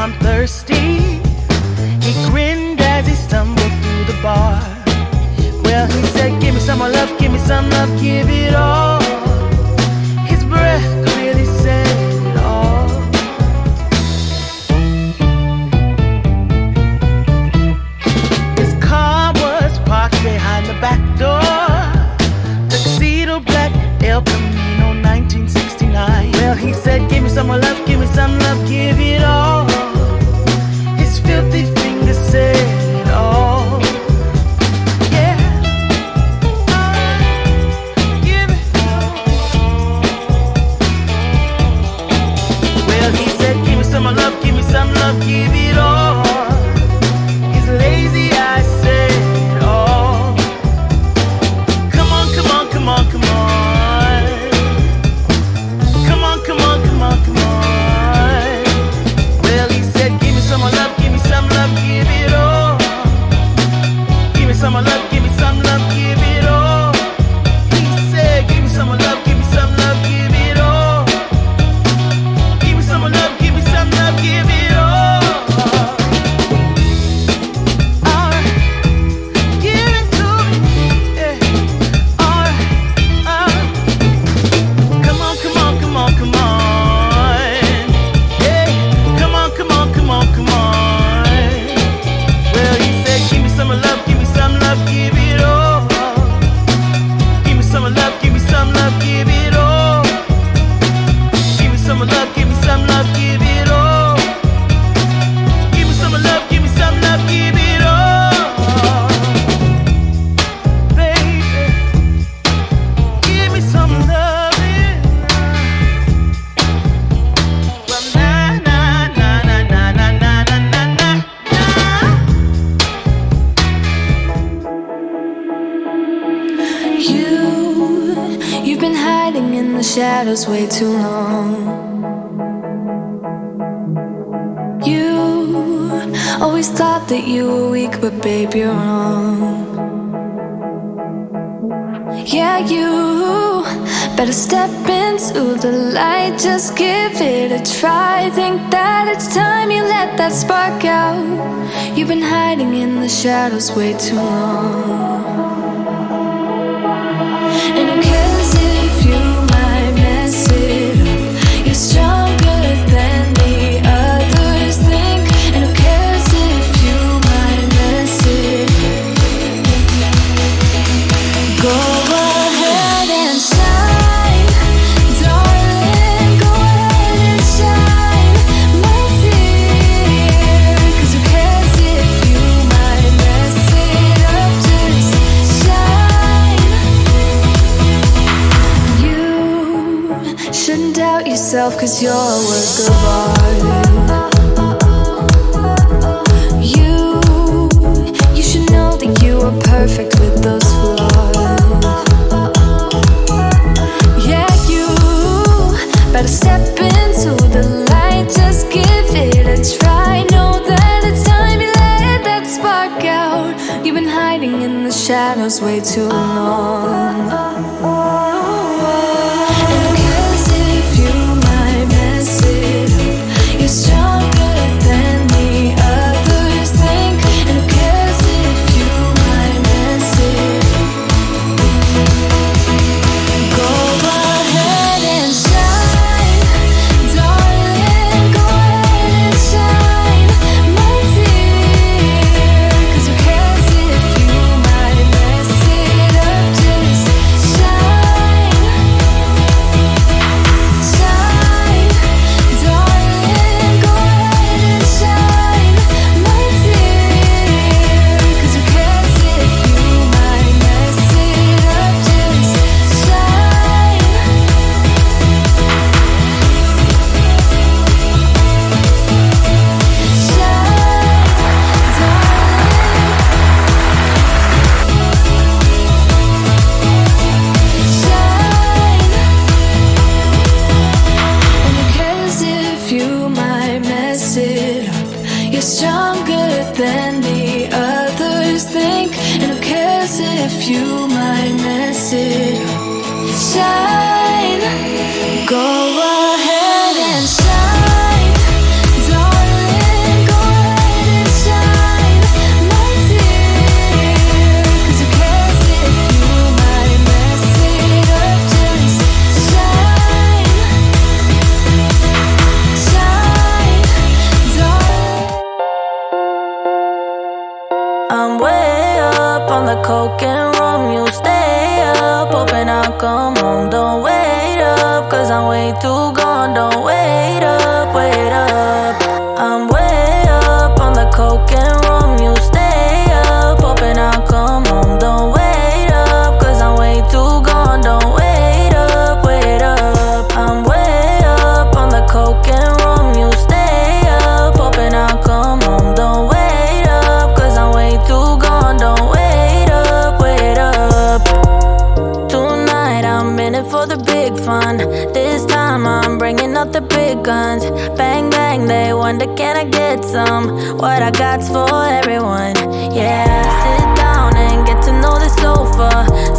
I'm thirsty. He grinned as he stumbled through the bar. Well, he said, give me some more love, give me some love, give it all. His breath clearly said it all. His car was parked behind the back door. Tuxedo black, El Camino, 1969. Well, he said, give me some more love, give me some love, give it all. His filthy fingers said it all. Yeah, give it all. Well, he said, give me some more love, give me some love, give it all. His lazy eyes said it all. Come on, come on, come on, come on. Come on, come on, come on, come on. Well, he said, give me some more love, give me some love, give it all. Give me some more love, give me some love, give it all. He said, give me some more love, give me some love, give it all. Give me some more love, give me some love, give it all. Alright, give it to me, yeah. Alright, come on, come on, come on, come on. Yeah, come on, come on, come on, come on. Well, he said, give me some love, give me some love, give it all. Give me some love, give me some love, give it all. Give me some love, give me some love, give it all. Give me some love, give me some love, give it all. Baby, give me some loving. Well, na na na na na na na na na na. You've been hiding in the shadows way too long. You always thought that you were weak, but babe, you're wrong. Yeah, you better step into the light, just give it a try. Think that it's time you let that spark out. You've been hiding in the shadows way too long. And who cares if you might mess it up? You're stronger than the others think. And who cares if you might mess it up? Go ahead and shine, darling. Go ahead and shine, my dear. 'Cause who cares if you might mess it up? Just shine. You shouldn't doubt yourself, 'cause you're a work of art. You should know that you are perfect with those flaws. Yeah, you better step into the light, just give it a try. Know that it's time you let that spark out. You've been hiding in the shadows way too long. And who cares if you might mess it up? You're stronger than the others think. And who cares if you might mess it up? Go ahead and shine, darling. Go ahead and shine, my dear. 'Cause who cares if you might mess it up? Just shine, shine, darling. Go ahead and shine, my dear. 'Cause who cares if you might mess it up? Just shine. You're stronger than the others think. And who cares if you might mess it up? Shine, go ahead and shine, darling. the coke and rum. You stay up, hoping I'll come home. Don't wait up, cause I'm way too gone. Don't wait up, wait up. I'm way up on the coke and rum. You stay up, hoping I'll come home. Don't wait up, cause I'm way too gone. Don't wait up, wait up. I'm way up on the coke and rum. You stay up, hoping I'll come home. Don't wait up, cause I'm way too gone. Don't wait up, wait up. Tonight I'm in it for the big fun. This time I'm bringing out the big guns. Bang bang, they wonder can I get some? What I got's for everyone. Yeah, sit down and get to know the sofa.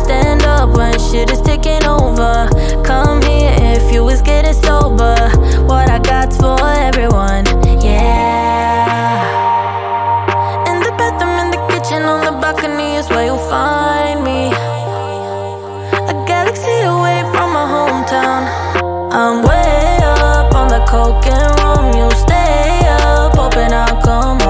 Stand up when shit is taking over. Come here if you was getting sober. What I got's for everyone. Yeah. In the bathroom, in the kitchen, on the balcony is where you'll find me. A galaxy away from my hometown. I'm way up on the coke and rum. You stay up, hoping I'll come home.